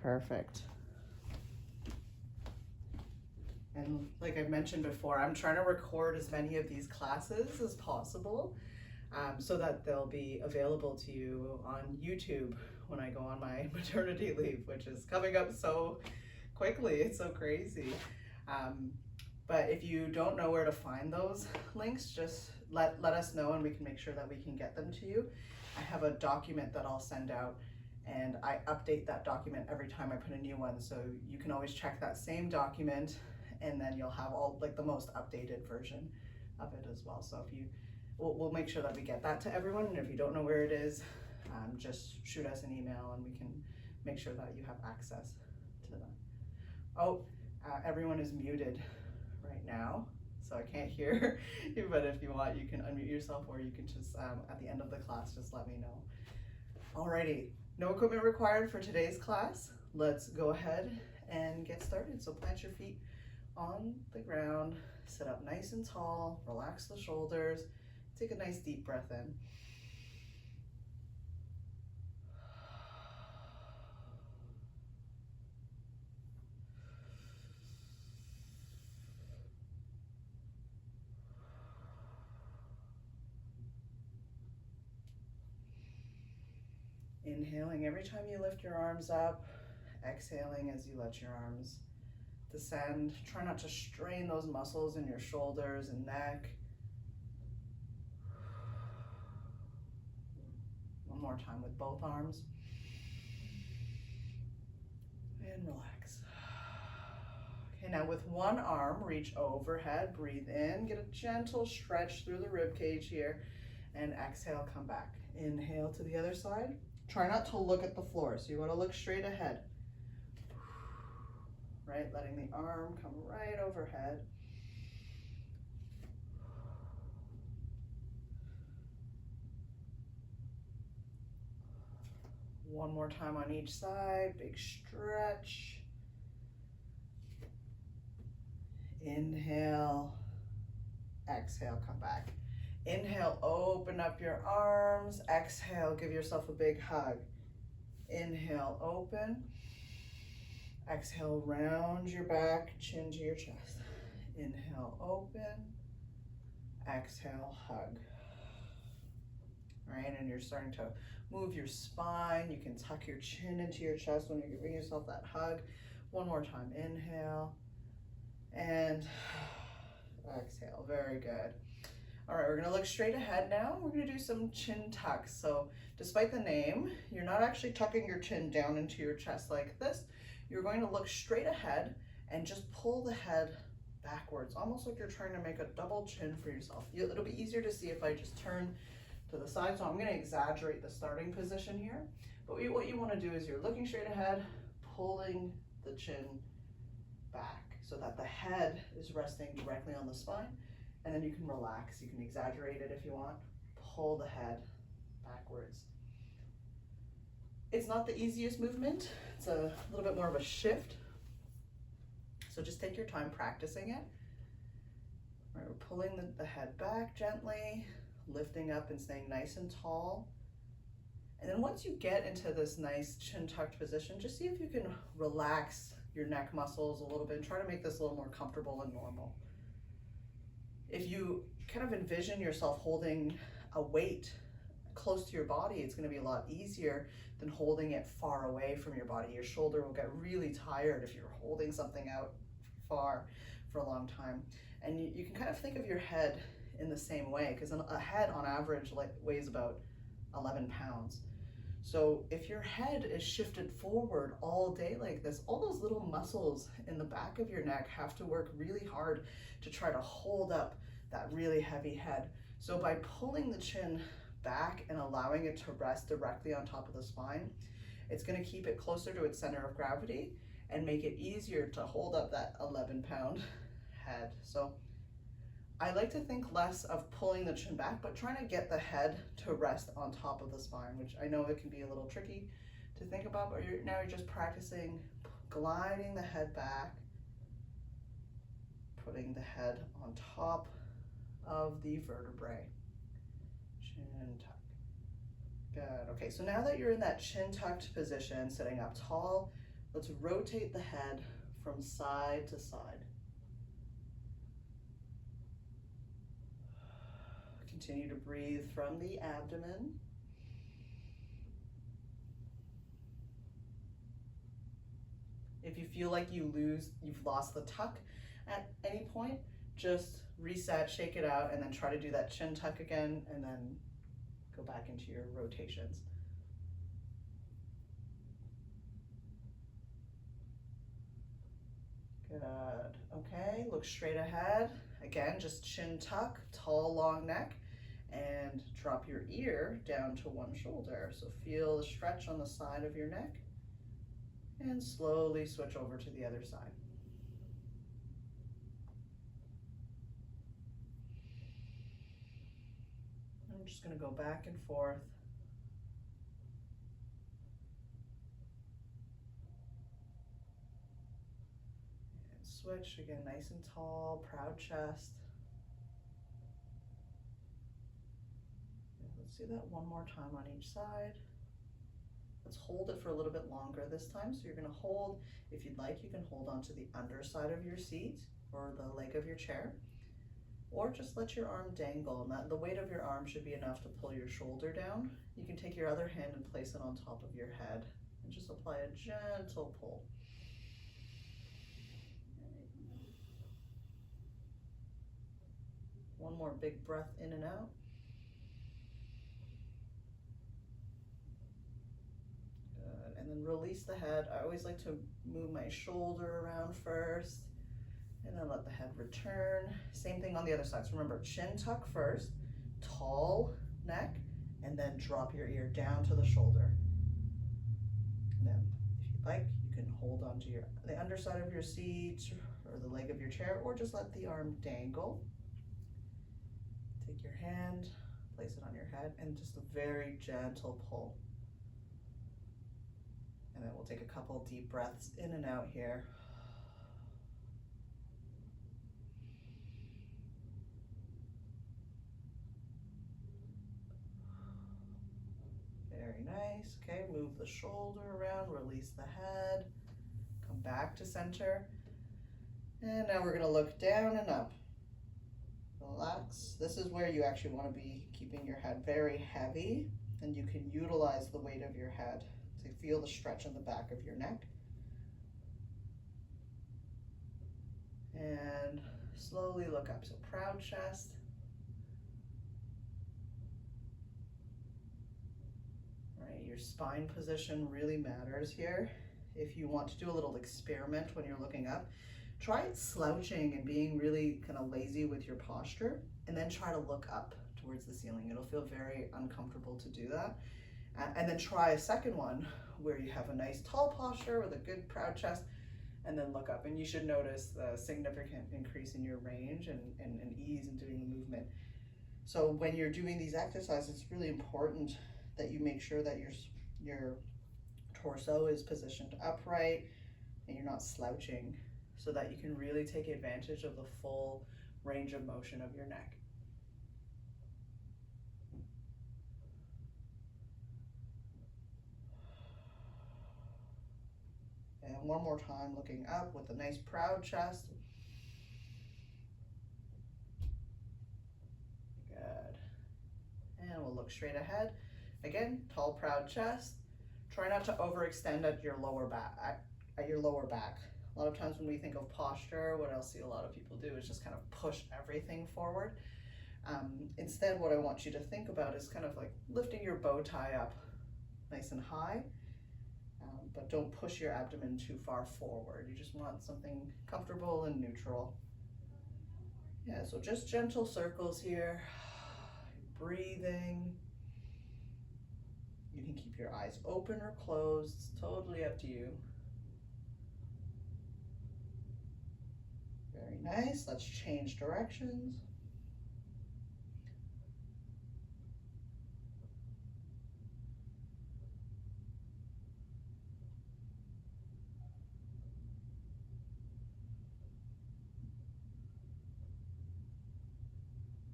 Perfect. And like I mentioned before, I'm trying to record as many of these classes as possible so that they'll be available to you on YouTube when I go on my maternity leave, which is coming up so quickly. It's so crazy. But if you don't know where to find those links, just let us know and we can make sure that we can get them to you. I have a document that I'll send out and I update that document every time I put a new one. So you can always check that same document and then you'll have all like the most updated version of it as well. So if you, we'll make sure that we get that to everyone. And if you don't know where it is, just shoot us an email and we can make sure that you have access to them. Oh, everyone is muted right now, so I can't hear you, but if you want, you can unmute yourself or you can just, at the end of the class, just let me know. Alrighty, no equipment required for today's class. Let's go ahead and get started. So plant your feet on the ground, sit up nice and tall, relax the shoulders, take a nice deep breath in. Inhaling every time you lift your arms up, exhaling as you let your arms descend. Try not to strain those muscles in your shoulders and neck. One more time with both arms. And relax. Okay, now with one arm, reach overhead, breathe in, get a gentle stretch through the rib cage here, and exhale, come back. Inhale to the other side. Try not to look at the floor, so you want to look straight ahead. Right, letting the arm come right overhead. One more time on each side, big stretch. Inhale, exhale, come back. Inhale, open up your arms. Exhale, give yourself a big hug. Inhale, open. Exhale, round your back, chin to your chest. Inhale, open. Exhale, hug. All right, and you're starting to move your spine. You can tuck your chin into your chest when you're giving yourself that hug. One more time, inhale. And exhale, very good. All right, we're gonna look straight ahead now. We're gonna do some chin tucks. So despite the name, you're not actually tucking your chin down into your chest like this. You're going to look straight ahead and just pull the head backwards, almost like you're trying to make a double chin for yourself. It'll be easier to see if I just turn to the side. So I'm gonna exaggerate the starting position here. But what you wanna do is you're looking straight ahead, pulling the chin back so that the head is resting directly on the spine. And then you can relax. You can exaggerate it if you want. Pull the head backwards. It's not the easiest movement. It's a little bit more of a shift. So just take your time practicing it. All right, we're pulling the head back gently, lifting up and staying nice and tall. And then once you get into this nice chin tucked position, just see if you can relax your neck muscles a little bit and try to make this a little more comfortable and normal. If you kind of envision yourself holding a weight close to your body, it's going to be a lot easier than holding it far away from your body. Your shoulder will get really tired if you're holding something out far for a long time. And you can kind of think of your head in the same way, because a head on average weighs about 11 pounds. So if your head is shifted forward all day like this, all those little muscles in the back of your neck have to work really hard to try to hold up that really heavy head. So by pulling the chin back and allowing it to rest directly on top of the spine, it's going to keep it closer to its center of gravity and make it easier to hold up that 11-pound head. So I like to think less of pulling the chin back, but trying to get the head to rest on top of the spine, which I know it can be a little tricky to think about, but now you're just practicing gliding the head back, putting the head on top of the vertebrae. Chin tuck. Good. Okay, so now that you're in that chin tucked position, sitting up tall, Let's rotate the head from side to side. Continue to breathe from the abdomen. If you feel like you've lost the tuck at any point, just reset, shake it out, and then try to do that chin tuck again, and then go back into your rotations. Good. Okay, look straight ahead. Again, just chin tuck, tall, long neck, and drop your ear down to one shoulder. So feel the stretch on the side of your neck, and slowly switch over to the other side. I'm just going to go back and forth. And switch again, nice and tall, proud chest. And let's do that one more time on each side. Let's hold it for a little bit longer this time. So you're going to hold, if you'd like, you can hold onto the underside of your seat or the leg of your chair, or just let your arm dangle. And the weight of your arm should be enough to pull your shoulder down. You can take your other hand and place it on top of your head and just apply a gentle pull. One more big breath in and out. Good. And then release the head. I always like to move my shoulder around first, and then let the head return. Same thing on the other side. So remember, chin tuck first, tall neck, and then drop your ear down to the shoulder. And then, if you'd like, you can hold onto the underside of your seat or the leg of your chair, or just let the arm dangle. Take your hand, place it on your head, and just a very gentle pull. And then we'll take a couple deep breaths in and out here. Very nice. Okay, move the shoulder around, release the head, come back to center. And now we're going to look down and up. Relax. This is where you actually want to be keeping your head very heavy, and you can utilize the weight of your head to feel the stretch in the back of your neck. And slowly look up. So proud chest. Right, your spine position really matters here. If you want to do a little experiment when you're looking up, try slouching and being really kind of lazy with your posture, and then try to look up towards the ceiling. It'll feel very uncomfortable to do that. And then try a second one where you have a nice tall posture with a good proud chest, and then look up. And you should notice the significant increase in your range and ease in doing the movement. So when you're doing these exercises, it's really important that you make sure that your torso is positioned upright and you're not slouching, so that you can really take advantage of the full range of motion of your neck. And one more time, looking up with a nice proud chest. Good. And we'll look straight ahead. Again, tall, proud chest. Try not to overextend at your lower back. A lot of times when we think of posture, what I'll see a lot of people do is just kind of push everything forward. Instead, what I want you to think about is kind of like lifting your bow tie up nice and high, but don't push your abdomen too far forward. You just want something comfortable and neutral. Yeah, so just gentle circles here. Breathing. You can keep your eyes open or closed. It's totally up to you. Very nice. Let's change directions.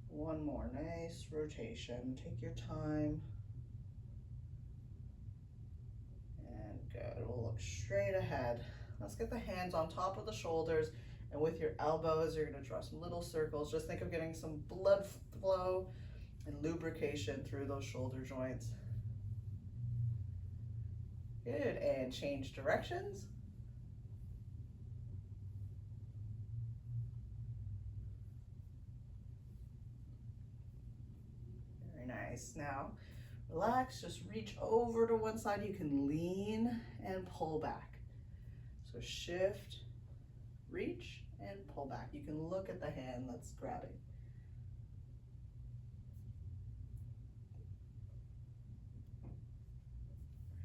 One more nice rotation. Take your time. And good. We'll look straight ahead. Let's get the hands on top of the shoulders, and with your elbows, you're gonna draw some little circles. Just think of getting some blood flow and lubrication through those shoulder joints. Good, and change directions. Very nice. Now, relax, just reach over to one side. You can lean and pull back. So shift, reach, and pull back. You can look at the hand that's grabbing.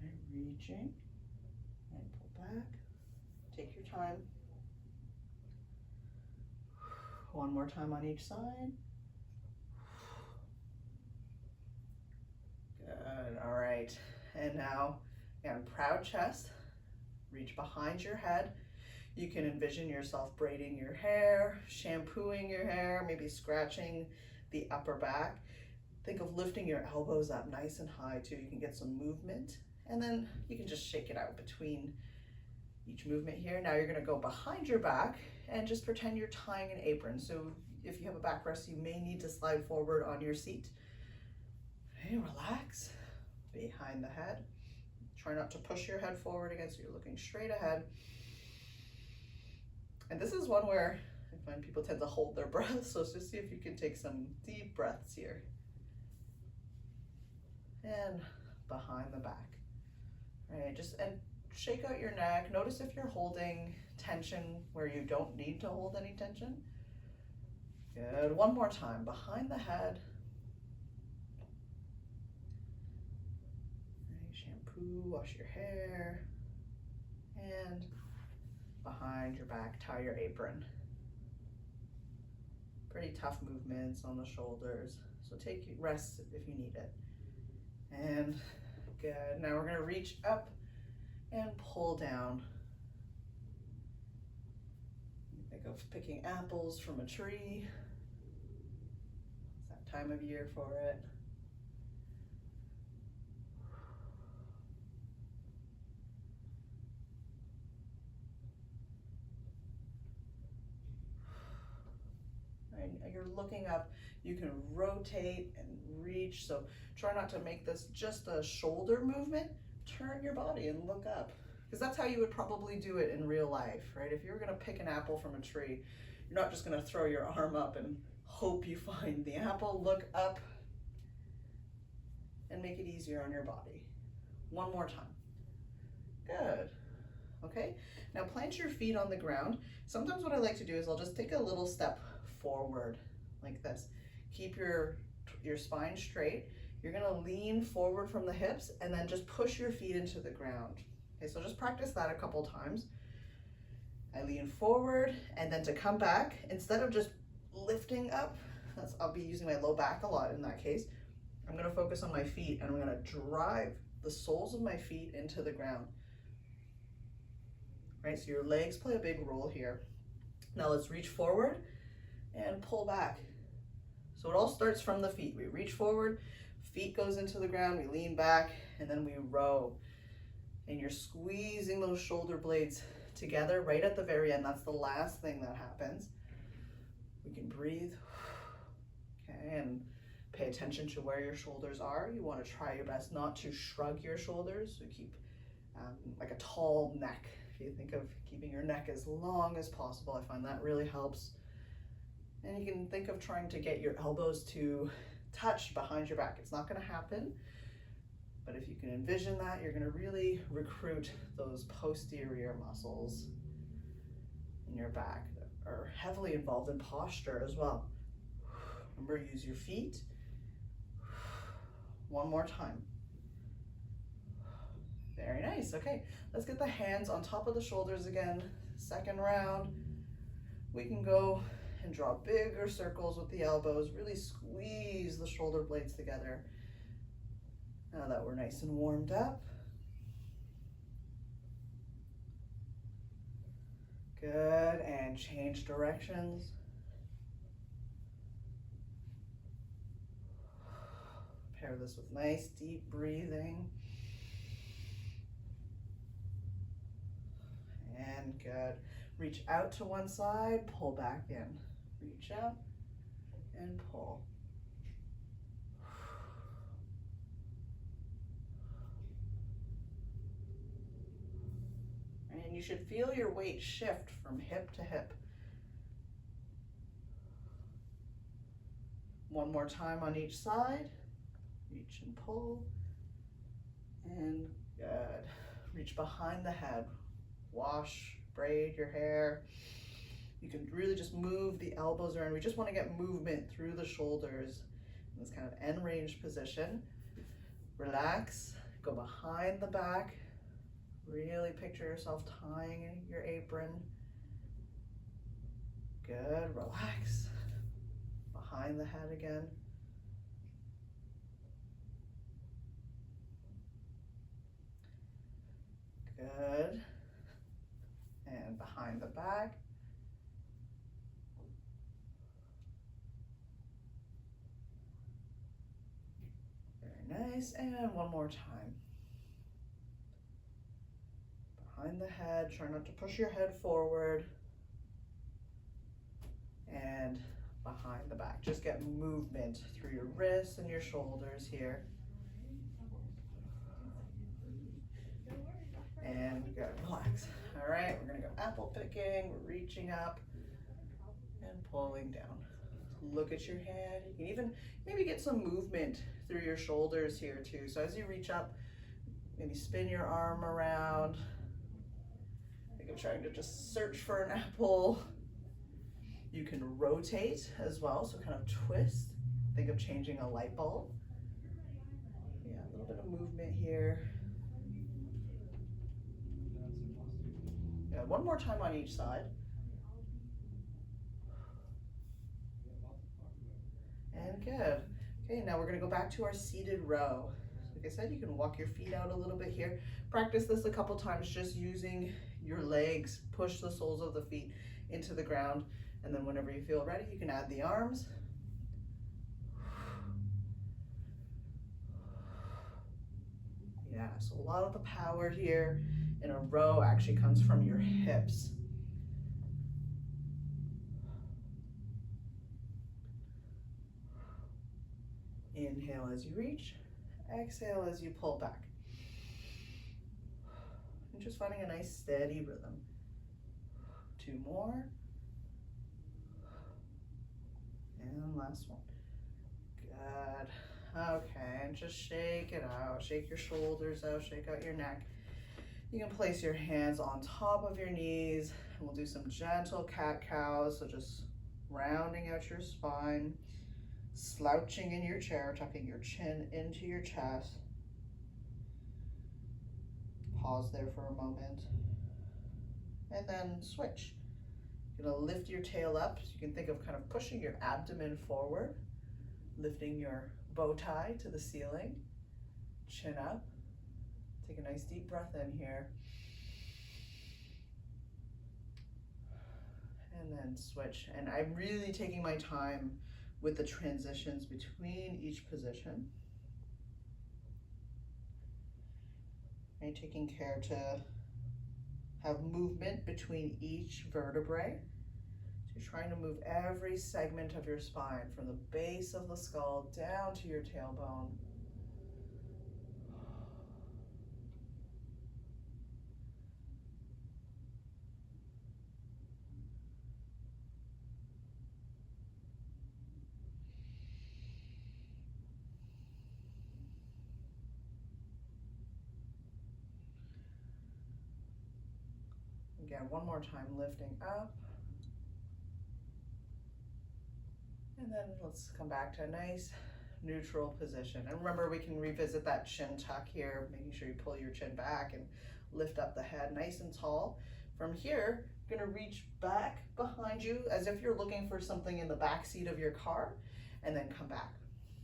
Right, reaching and pull back. Take your time. One more time on each side. Good, all right. And now, again, proud chest. Reach behind your head. You can envision yourself braiding your hair, shampooing your hair, maybe scratching the upper back. Think of lifting your elbows up nice and high too. You can get some movement, and then you can just shake it out between each movement here. Now you're gonna go behind your back and just pretend you're tying an apron. So if you have a backrest, you may need to slide forward on your seat. Okay, relax behind the head. Try not to push your head forward again, so you're looking straight ahead. And this is one where I find people tend to hold their breath, so just see if you can take some deep breaths here. And behind the back. All right, and shake out your neck. Notice if you're holding tension where you don't need to hold any tension. Good, one more time, behind the head. Right, shampoo, wash your hair, and behind your back, tie your apron. Pretty tough movements on the shoulders, so take rest if you need it. And good, now we're gonna reach up and pull down. Think of picking apples from a tree. It's that time of year for it. You're looking up, you can rotate and reach, so try not to make this just a shoulder movement. Turn your body and look up, because that's how you would probably do it in real life, right? If you were going to pick an apple from a tree, you're not just going to throw your arm up and hope you find the apple. Look up and make it easier on your body. One more time. Good. Okay, now plant your feet on the ground. Sometimes what I like to do is I'll just take a little step forward like this. Keep your spine straight. You're gonna lean forward from the hips and then just push your feet into the ground. Okay, so just practice that a couple times. I lean forward, and then to come back, instead of just lifting up, I'll be using my low back a lot in that case, I'm gonna focus on my feet, and I'm gonna drive the soles of my feet into the ground. Right, so your legs play a big role here. Now let's reach forward and pull back. So it all starts from the feet. We reach forward, feet goes into the ground, we lean back, and then we row. And you're squeezing those shoulder blades together right at the very end. That's the last thing that happens. We can breathe. Okay, and pay attention to where your shoulders are. You want to try your best not to shrug your shoulders, so keep like a tall neck. If you think of keeping your neck as long as possible, I find that really helps. And you can think of trying to get your elbows to touch behind your back. It's not going to happen, but if you can envision that, you're going to really recruit those posterior muscles in your back that are heavily involved in posture as well. Remember, use your feet. One more time. Very nice. Okay, let's get the hands on top of the shoulders again. Second round. We can go and draw bigger circles with the elbows. Really squeeze the shoulder blades together. Now that we're nice and warmed up. Good, and change directions. Pair this with nice deep breathing. and good. Reach out to one side, pull back in. Reach out and pull. And you should feel your weight shift from hip to hip. One more time on each side. Reach and pull. And good. Reach behind the head. Wash, braid your hair. You can really just move the elbows around. We just want to get movement through the shoulders in this kind of end range position. Relax, go behind the back. Really picture yourself tying your apron. Good, relax. Behind the head again. Good. And behind the back. Very nice. And one more time. Behind the head, try not to push your head forward. And behind the back. Just get movement through your wrists and your shoulders here. And good, relax. All right, we're gonna go apple picking. We're reaching up and pulling down. Look at your head. You can even maybe get some movement through your shoulders here too. So as you reach up, maybe spin your arm around. Think of trying to just search for an apple. You can rotate as well, so kind of twist. Think of changing a light bulb. Yeah, a little bit of movement here. Yeah, one more time on each side. And good. Okay, now we're gonna go back to our seated row. Like I said, you can walk your feet out a little bit here. Practice this a couple times, just using your legs. Push the soles of the feet into the ground. And then whenever you feel ready, you can add the arms. Yeah, so a lot of the power here in a row actually comes from your hips. Inhale as you reach, exhale as you pull back. And just finding a nice steady rhythm. 2 more. And last one. Good. Okay, and just shake it out. Shake your shoulders out, shake out your neck. You can place your hands on top of your knees, and we'll do some gentle cat-cows. So just rounding out your spine, slouching in your chair, tucking your chin into your chest. Pause there for a moment. And then switch. You're gonna lift your tail up. So you can think of kind of pushing your abdomen forward, lifting your bow tie to the ceiling, chin up. Take a nice deep breath in here. And then switch. And I'm really taking my time with the transitions between each position. And taking care to have movement between each vertebrae. So you're trying to move every segment of your spine from the base of the skull down to your tailbone. Again, one more time, lifting up. And then let's come back to a nice neutral position. And remember, we can revisit that chin tuck here, making sure you pull your chin back and lift up the head nice and tall. From here, you're gonna reach back behind you as if you're looking for something in the back seat of your car, and then come back.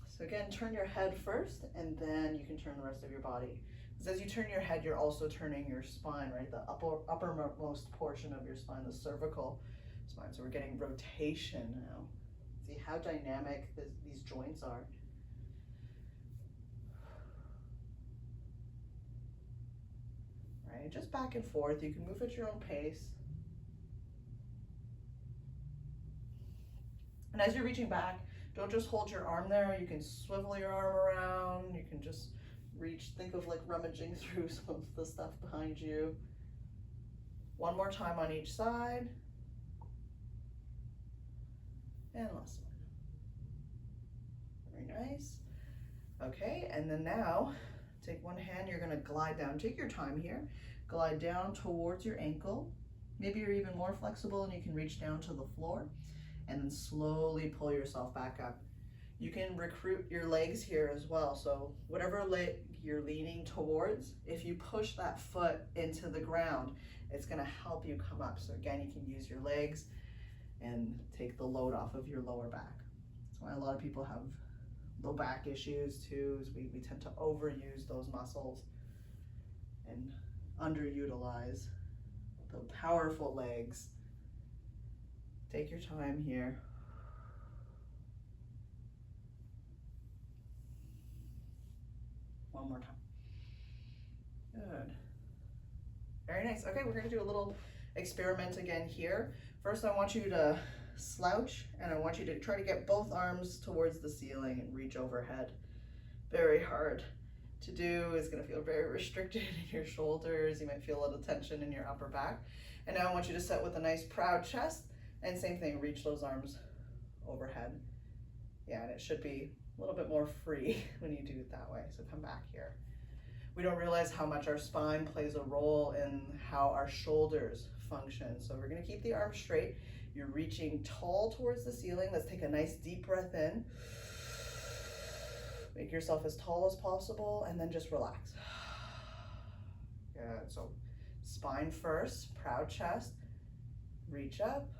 So again, turn your head first, and then you can turn the rest of your body. Because as you turn your head, you're also turning your spine, right? The uppermost portion of your spine, the cervical spine. So we're getting rotation now. See how dynamic these joints are. Okay, just back and forth. You can move at your own pace. And as you're reaching back, don't just hold your arm there. You can swivel your arm around. You can just reach, think of like rummaging through some of the stuff behind you. One more time on each side. And last one. Very nice. Okay, and then now, take one hand, you're gonna glide down. Take your time here. Glide down towards your ankle. Maybe you're even more flexible and you can reach down to the floor, and then slowly pull yourself back up. You can recruit your legs here as well. So whatever leg you're leaning towards, if you push that foot into the ground, it's gonna help you come up. So again, you can use your legs and take the load off of your lower back. That's why a lot of people have low back issues too, is we tend to overuse those muscles and underutilize the powerful legs. Take your time here. One more time. Good. Very nice. Okay, we're gonna do a little experiment again here. First, I want you to slouch, and I want you to try to get both arms towards the ceiling and reach overhead. Very hard to do. It's gonna feel very restricted in your shoulders. You might feel a little tension in your upper back. And now I want you to sit with a nice proud chest, and same thing, reach those arms overhead. Yeah, and it should be a little bit more free when you do it that way. So come back here. We don't realize how much our spine plays a role in how our shoulders function. So we're gonna keep the arms straight. You're reaching tall towards the ceiling. Let's take a nice deep breath in. Make yourself as tall as possible and then just relax. Good, so spine first, proud chest. Reach up,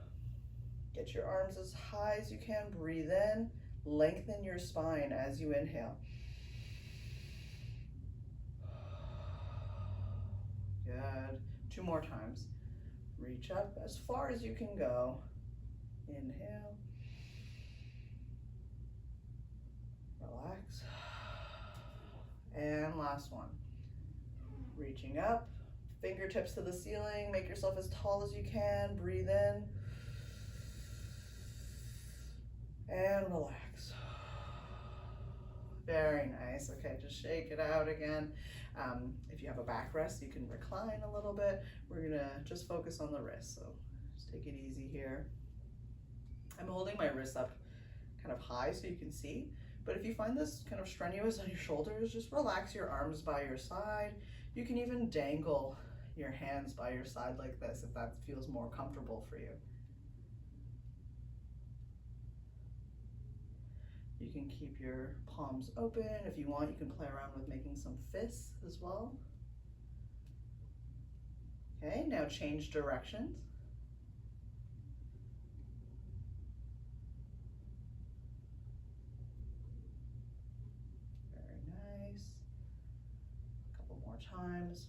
get your arms as high as you can, breathe in, lengthen your spine as you inhale. Good, 2 more times. Reach up as far as you can go. Inhale. Relax. And last one. Reaching up, fingertips to the ceiling, make yourself as tall as you can, breathe in. And relax. Very nice. Okay, just shake it out again. If you have a backrest, you can recline a little bit. We're gonna just focus on the wrist, so just take it easy here. I'm holding my wrist up kind of high so you can see, but if you find this kind of strenuous on your shoulders, just relax your arms by your side. You can even dangle your hands by your side like this if that feels more comfortable for you. You can keep your palms open. If you want, you can play around with making some fists as well. Okay, now change directions. Very nice. A couple more times.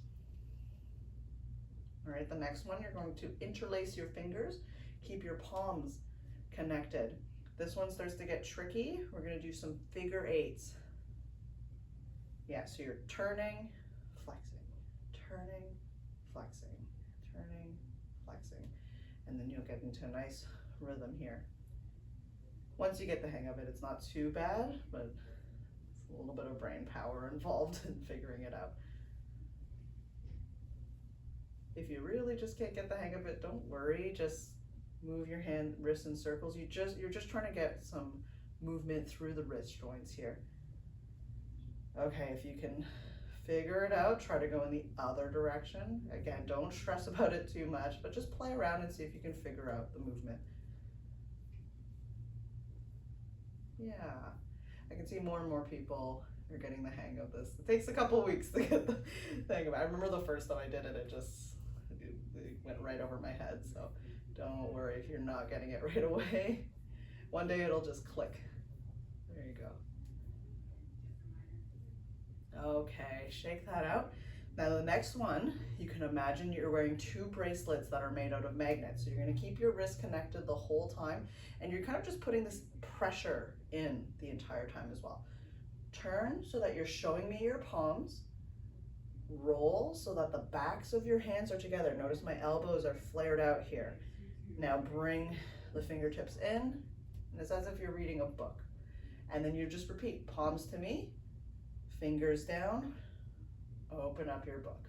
All right, the next one, you're going to interlace your fingers. Keep your palms connected. This one starts to get tricky. We're gonna do some figure eights. Yeah, so you're turning, flexing, turning, flexing, turning, flexing, and then you'll get into a nice rhythm here. Once you get the hang of it, it's not too bad, but it's a little bit of brain power involved in figuring it out. If you really just can't get the hang of it, don't worry, just move your hand, wrists in circles. You're just trying to get some movement through the wrist joints here. Okay, if you can figure it out, try to go in the other direction. Again, don't stress about it too much, but just play around and see if you can figure out the movement. Yeah, I can see more and more people are getting the hang of this. It takes a couple weeks to get the hang of it. I remember the first time I did it, it went right over my head, so don't worry if you're not getting it right away. One day it'll just click. There you go. Okay, shake that out. Now the next one, you can imagine you're wearing 2 bracelets that are made out of magnets. So you're gonna keep your wrist connected the whole time, and you're kind of just putting this pressure in the entire time as well. Turn so that you're showing me your palms. Roll so that the backs of your hands are together. Notice my elbows are flared out here. Now bring the fingertips in, and it's as if you're reading a book. And then you just repeat, palms to me, fingers down, open up your book.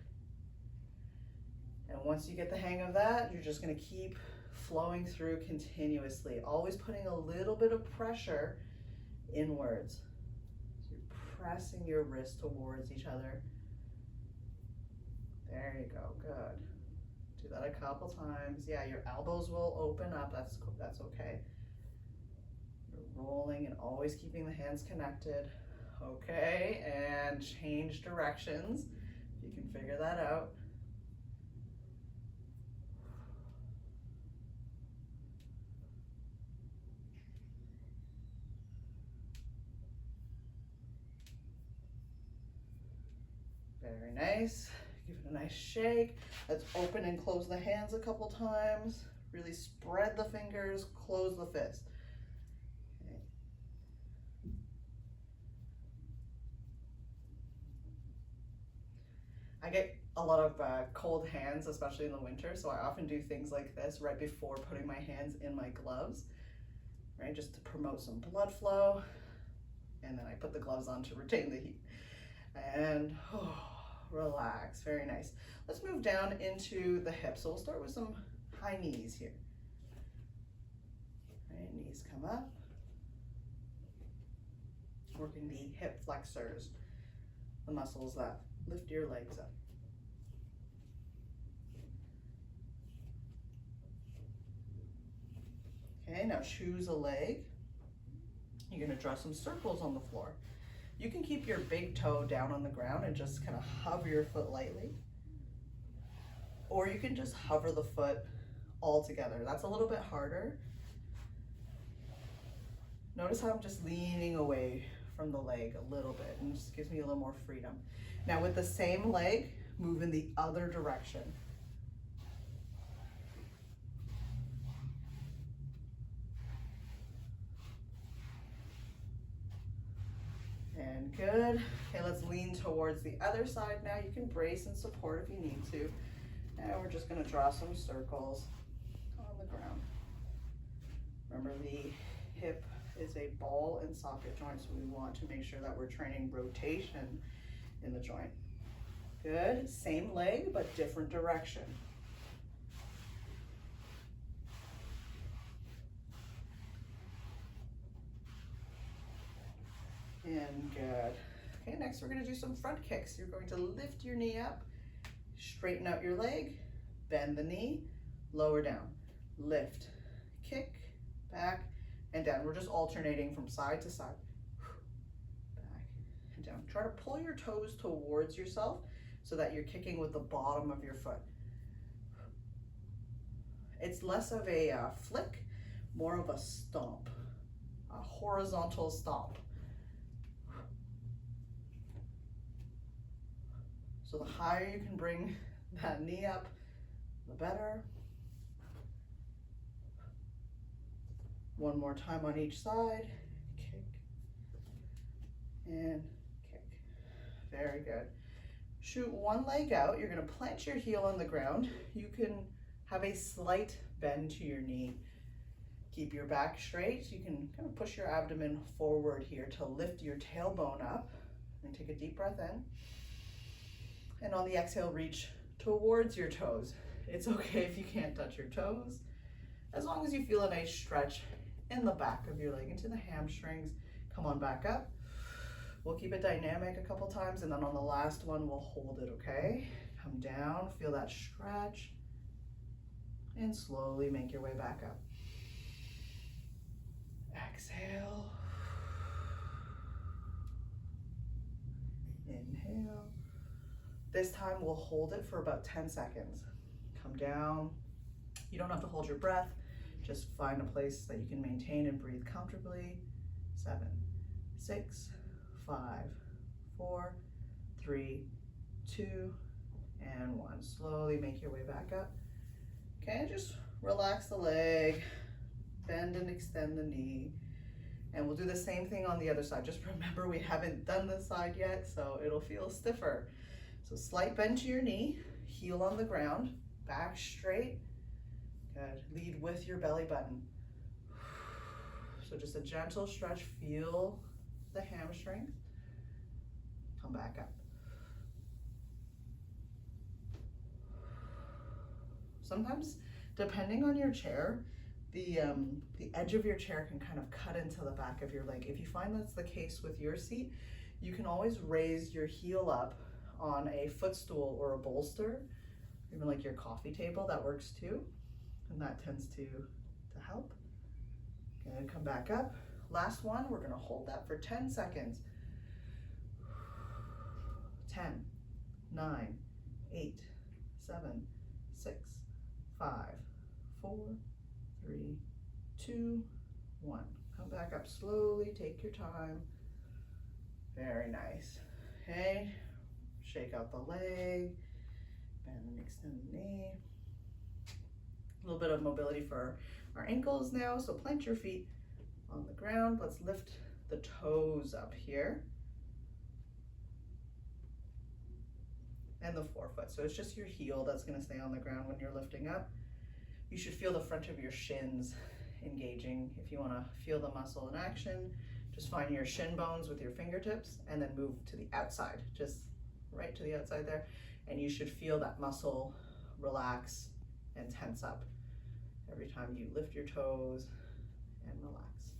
And once you get the hang of that, you're just gonna keep flowing through continuously, always putting a little bit of pressure inwards. So you're pressing your wrists towards each other. There you go, good. Do that a couple times. Yeah, your elbows will open up, that's okay. You're rolling and always keeping the hands connected. Okay, and change directions, if you can figure that out. Very nice. Give it a nice shake. Let's open and close the hands a couple times. Really spread the fingers, close the fist. Okay. I get a lot of cold hands, especially in the winter, so I often do things like this right before putting my hands in my gloves, right? Just to promote some blood flow. And then I put the gloves on to retain the heat. And relax, very nice. Let's move down into the hips. So we'll start with some high knees here. Right, knees come up. Working the hip flexors, the muscles that lift your legs up. Okay, now choose a leg. You're gonna draw some circles on the floor. You can keep your big toe down on the ground and just kind of hover your foot lightly. Or you can just hover the foot all together. That's a little bit harder. Notice how I'm just leaning away from the leg a little bit, and just gives me a little more freedom. Now with the same leg, move in the other direction. And good. Okay, let's lean towards the other side now. You can brace and support if you need to. And we're just gonna draw some circles on the ground. Remember, the hip is a ball and socket joint, so we want to make sure that we're training rotation in the joint. Good, same leg, but different direction. And good. Okay, next we're gonna do some front kicks. You're going to lift your knee up, straighten out your leg, bend the knee, lower down, lift, kick, back, and down. We're just alternating from side to side. Back and down. Try to pull your toes towards yourself so that you're kicking with the bottom of your foot. It's less of a flick, more of a stomp, a horizontal stomp. So the higher you can bring that knee up, the better. One more time on each side. Kick and kick. Very good. Shoot one leg out. You're gonna plant your heel on the ground. You can have a slight bend to your knee. Keep your back straight. You can kind of push your abdomen forward here to lift your tailbone up. And take a deep breath in. And on the exhale, reach towards your toes. It's okay if you can't touch your toes, as long as you feel a nice stretch in the back of your leg into the hamstrings. Come on back up. We'll keep it dynamic a couple times, and then on the last one, we'll hold it, okay? Come down, feel that stretch, and slowly make your way back up. Exhale. Inhale. This time we'll hold it for about 10 seconds. Come down. You don't have to hold your breath. Just find a place that you can maintain and breathe comfortably. 7, 6, 5, 4, 3, 2, and 1. Slowly make your way back up. Okay, just relax the leg, bend and extend the knee. And we'll do the same thing on the other side. Just remember, we haven't done this side yet, so it'll feel stiffer. So slight bend to your knee, heel on the ground, back straight. Good. Lead with your belly button. So just a gentle stretch, feel the hamstrings. Come back up. Sometimes, depending on your chair, the edge of your chair can kind of cut into the back of your leg. If you find that's the case with your seat, you can always raise your heel up on a footstool or a bolster, even like your coffee table, that works too. And that tends to help. Good, come back up. Last one, we're gonna hold that for 10 seconds. 10, 9, 8, 7, 6, 5, 4, 3, 2, 1. Come back up slowly, take your time. Very nice. Okay, shake out the leg, bend and extend the knee. A little bit of mobility for our ankles now, so plant your feet on the ground. Let's lift the toes up here. And the forefoot. So it's just your heel that's gonna stay on the ground when you're lifting up. You should feel the front of your shins engaging. If you wanna feel the muscle in action, just find your shin bones with your fingertips and then move to the outside, just right to the outside there. And you should feel that muscle relax and tense up every time you lift your toes and relax.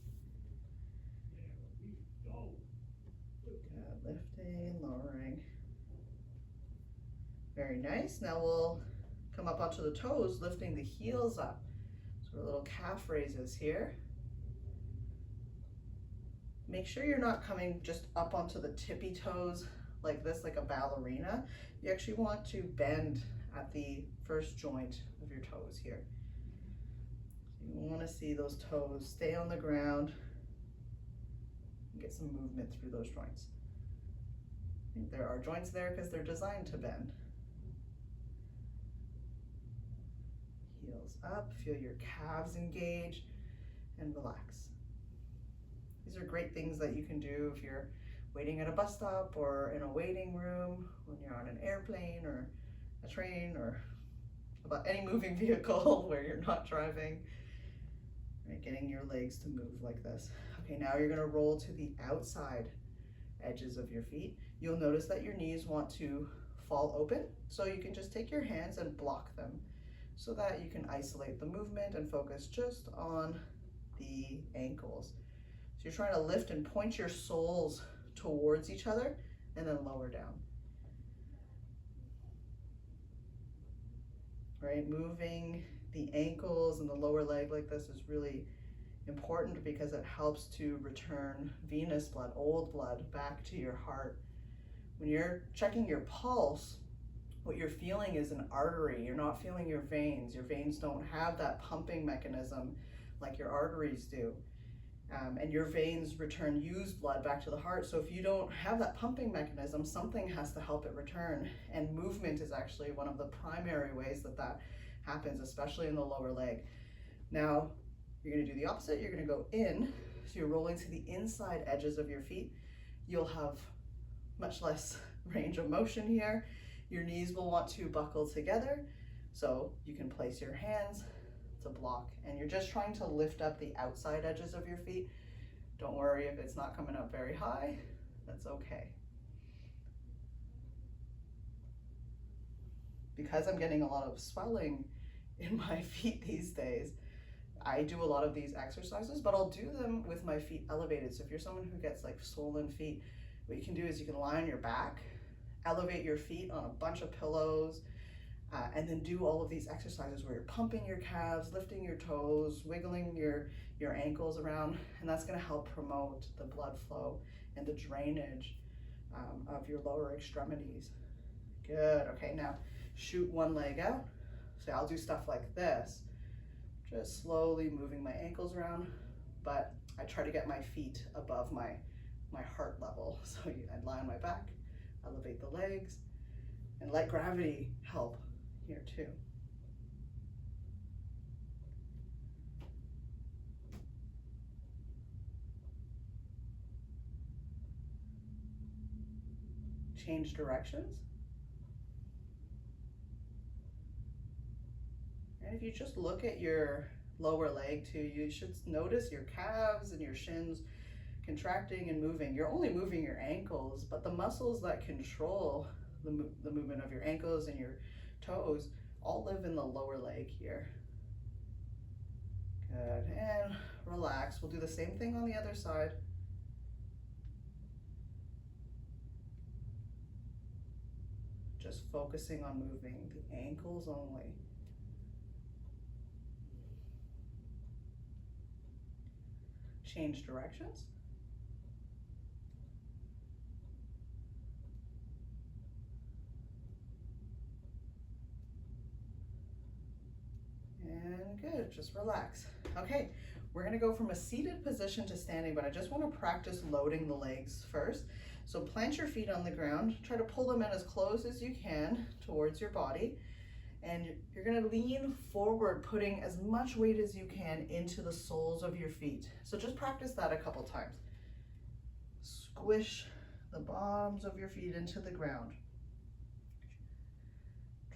Good, lifting, lowering. Very nice. Now we'll come up onto the toes, lifting the heels up. So little calf raises here. Make sure you're not coming just up onto the tippy toes like this, like a ballerina. You actually want to bend at the first joint of your toes here. You want to see those toes stay on the ground and get some movement through those joints. There are joints there because they're designed to bend. Heels up, feel your calves engage and relax. These are great things that you can do if you're waiting at a bus stop or in a waiting room, when you're on an airplane or a train or about any moving vehicle where you're not driving. Right, getting your legs to move like this. Okay, now you're gonna roll to the outside edges of your feet. You'll notice that your knees want to fall open, so you can just take your hands and block them so that you can isolate the movement and focus just on the ankles. So you're trying to lift and point your soles towards each other and then lower down. Right, moving the ankles and the lower leg like this is really important because it helps to return venous blood, old blood, back to your heart. When you're checking your pulse, what you're feeling is an artery. You're not feeling your veins. Your veins don't have that pumping mechanism like your arteries do. And your veins return used blood back to the heart. So if you don't have that pumping mechanism, something has to help it return. And movement is actually one of the primary ways that that happens, especially in the lower leg. Now, you're gonna do the opposite. You're gonna go in. So you're rolling to the inside edges of your feet. You'll have much less range of motion here. Your knees will want to buckle together. So you can place your hands to block, and you're just trying to lift up the outside edges of your feet. Don't worry if it's not coming up very high, that's okay. Because I'm getting a lot of swelling in my feet these days, I do a lot of these exercises, but I'll do them with my feet elevated. So if you're someone who gets like swollen feet, what you can do is you can lie on your back, elevate your feet on a bunch of pillows, and then do all of these exercises where you're pumping your calves, lifting your toes, wiggling your ankles around, and that's gonna help promote the blood flow and the drainage of your lower extremities. Good, okay, now shoot one leg out. So I'll do stuff like this, just slowly moving my ankles around, but I try to get my feet above my heart level. So I'd lie on my back, elevate the legs, and let gravity help here too. Change directions. And if you just look at your lower leg too, you should notice your calves and your shins contracting and moving. You're only moving your ankles, but the muscles that control the movement of your ankles and your toes all live in the lower leg here. Good, and relax. We'll do the same thing on the other side. Just focusing on moving the ankles only. Change directions. And good, just relax. Okay, we're gonna go from a seated position to standing, but I just wanna practice loading the legs first. So plant your feet on the ground, try to pull them in as close as you can towards your body. And you're gonna lean forward, putting as much weight as you can into the soles of your feet. So just practice that a couple times. Squish the bottoms of your feet into the ground.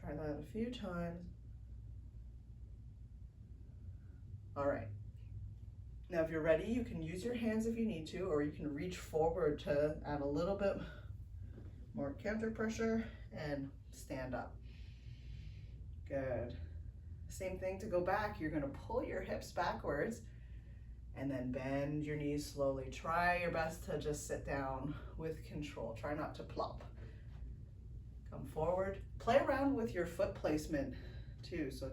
Try that a few times. All right. Now, if you're ready, you can use your hands if you need to, or you can reach forward to add a little bit more counter pressure and stand up. Good. Same thing to go back. You're gonna pull your hips backwards and then bend your knees slowly. Try your best to just sit down with control. Try not to plop. Come forward. Play around with your foot placement too. So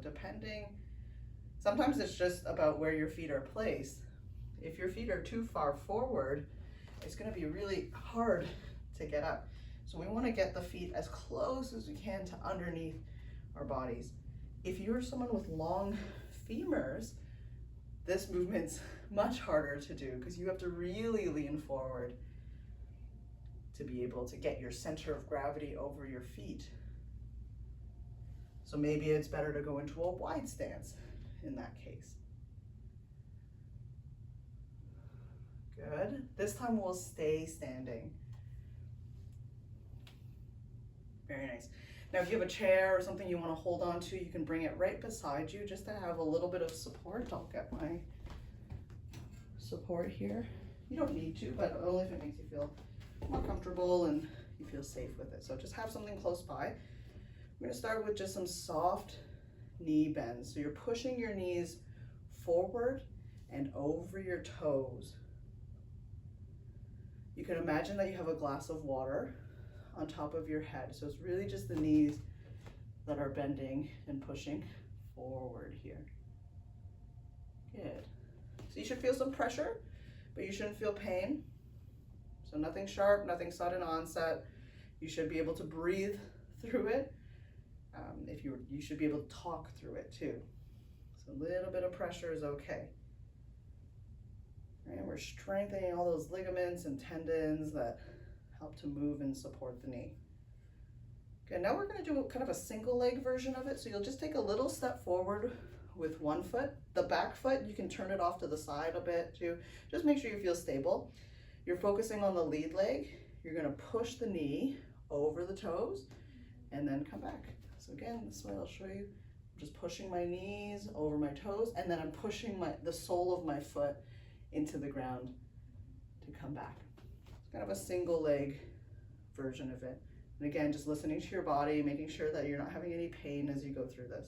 sometimes it's just about where your feet are placed. If your feet are too far forward, it's gonna be really hard to get up. So we wanna get the feet as close as we can to underneath our bodies. If you're someone with long femurs, this movement's much harder to do because you have to really lean forward to be able to get your center of gravity over your feet. So maybe it's better to go into a wide stance in that case. Good. This time we'll stay standing. Very nice. Now, if you have a chair or something you want to hold on to, you can bring it right beside you just to have a little bit of support. I'll get my support here. You don't need to, but only if it makes you feel more comfortable and you feel safe with it. So just have something close by. I'm going to start with just some soft knee bends. So you're pushing your knees forward and over your toes. You can imagine that you have a glass of water on top of your head. So it's really just the knees that are bending and pushing forward here. Good. So you should feel some pressure, but you shouldn't feel pain. So nothing sharp, nothing sudden onset. You should be able to breathe through it. You should be able to talk through it too. So a little bit of pressure is okay. And we're strengthening all those ligaments and tendons that help to move and support the knee. Okay, now we're going to do kind of a single leg version of it. So you'll just take a little step forward with one foot. The back foot, you can turn it off to the side a bit too. Just make sure you feel stable. You're focusing on the lead leg. You're going to push the knee over the toes and then come back. So again, this way I'll show you. I'm just pushing my knees over my toes, and then I'm pushing the sole of my foot into the ground to come back. It's kind of a single leg version of it. And again, just listening to your body, making sure that you're not having any pain as you go through this.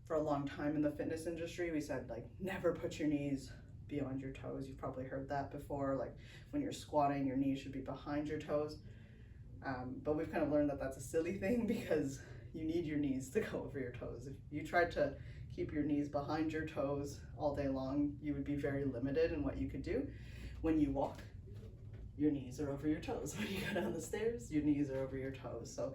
For a long time in the fitness industry, we said like never put your knees beyond your toes. You've probably heard that before, like when you're squatting, your knees should be behind your toes. But we've kind of learned that that's a silly thing because you need your knees to go over your toes. If you tried to keep your knees behind your toes all day long, you would be very limited in what you could do. When you walk, your knees are over your toes. When you go down the stairs, your knees are over your toes. So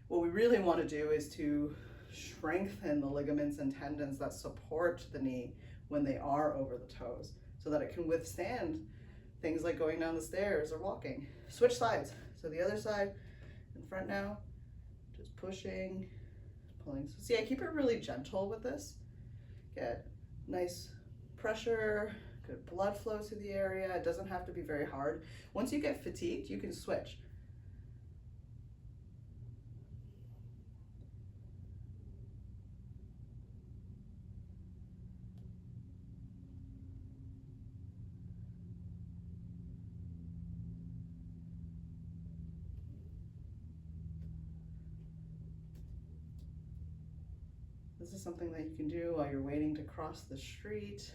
what we really want to do is to strengthen the ligaments and tendons that support the knee when they are over the toes so that it can withstand things like going down the stairs or walking. Switch sides. So the other side in front now, just pushing, pulling. So see, I keep it really gentle with this. Get nice pressure Good blood flow to the area. It doesn't have to be very hard. Once you get fatigued, you can switch. This is something that you can do while you're waiting to cross the street.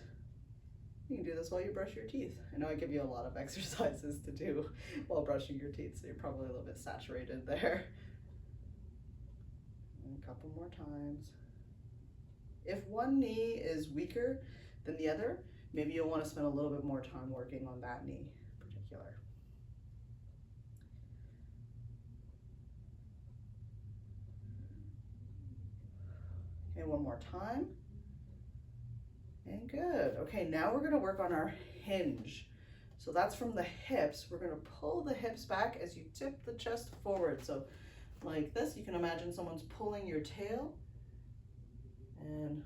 You can do this while you brush your teeth. I know I give you a lot of exercises to do while brushing your teeth, so you're probably a little bit saturated there. And a couple more times. If one knee is weaker than the other, maybe you'll want to spend a little bit more time working on that knee in particular. Okay, one more time. And good. Okay, now we're going to work on our hinge. So that's from the hips. We're going to pull the hips back as you tip the chest forward. So like this, you can imagine someone's pulling your tail and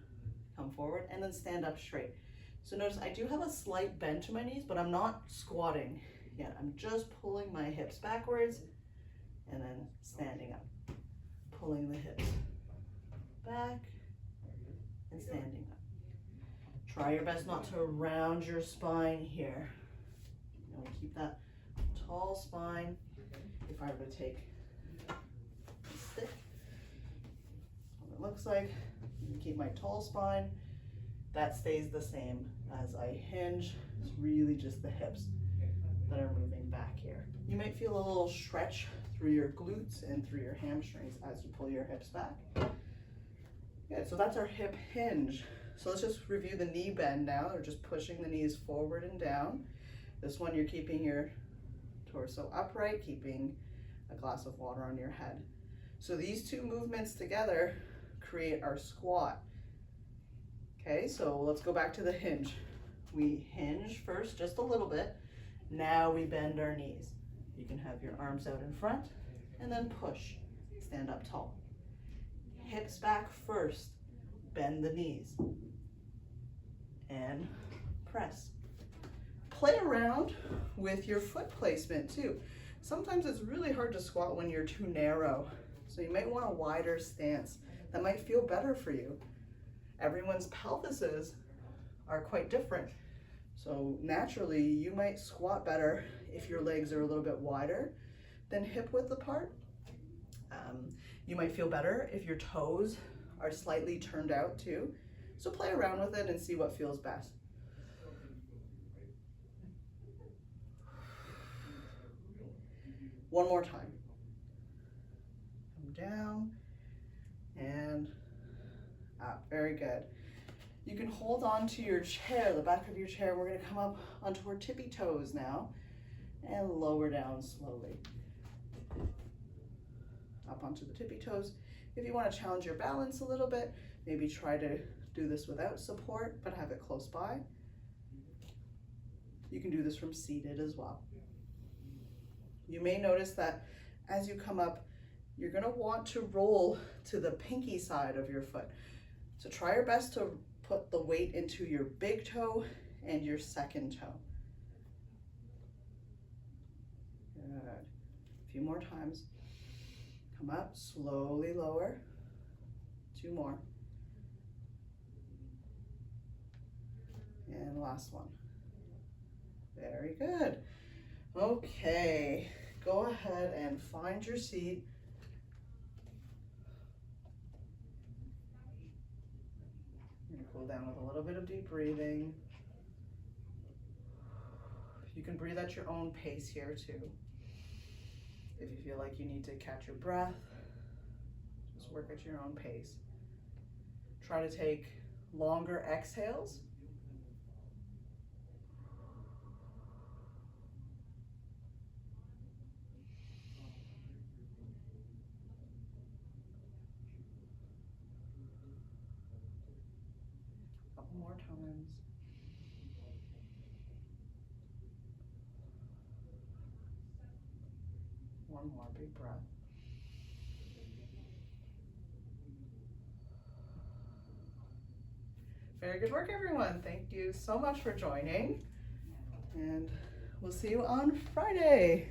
come forward and then stand up straight. So notice I do have a slight bend to my knees, but I'm not squatting yet. I'm just pulling my hips backwards and then standing up. Pulling the hips back and standing up. Try your best not to round your spine here. You want to keep that tall spine. If I were to take a stick, what it looks like, and keep my tall spine, that stays the same as I hinge. It's really just the hips that are moving back here. You might feel a little stretch through your glutes and through your hamstrings as you pull your hips back. Good, so that's our hip hinge. So let's just review the knee bend now. We're just pushing the knees forward and down. This one, you're keeping your torso upright, keeping a glass of water on your head. So these two movements together create our squat. Okay, so let's go back to the hinge. We hinge first just a little bit. Now we bend our knees. You can have your arms out in front and then push. Stand up tall. Hips back first. Bend the knees and press. Play around with your foot placement too. Sometimes it's really hard to squat when you're too narrow, so you might want a wider stance. That might feel better for you. Everyone's pelvises are quite different, so naturally you might squat better if your legs are a little bit wider than hip width apart. You might feel better if your toes are slightly turned out too. So play around with it and see what feels best. One more time. Come down and up. Very good. You can hold on to your chair, the back of your chair. We're going to come up onto our tippy toes now and lower down slowly. Up onto the tippy toes. If you want to challenge your balance a little bit, maybe try to do this without support, but have it close by. You can do this from seated as well. You may notice that as you come up, you're going to want to roll to the pinky side of your foot. So try your best to put the weight into your big toe and your second toe. Good. A few more times. Come up, slowly lower. 2 more. And last one. Very good. Okay, go ahead and find your seat. You're gonna cool down with a little bit of deep breathing. You can breathe at your own pace here too. If you feel like you need to catch your breath, just work at your own pace. Try to take longer exhales. Couple more times. One more big breath. Very good work, everyone. Thank you so much for joining. And we'll see you on Friday.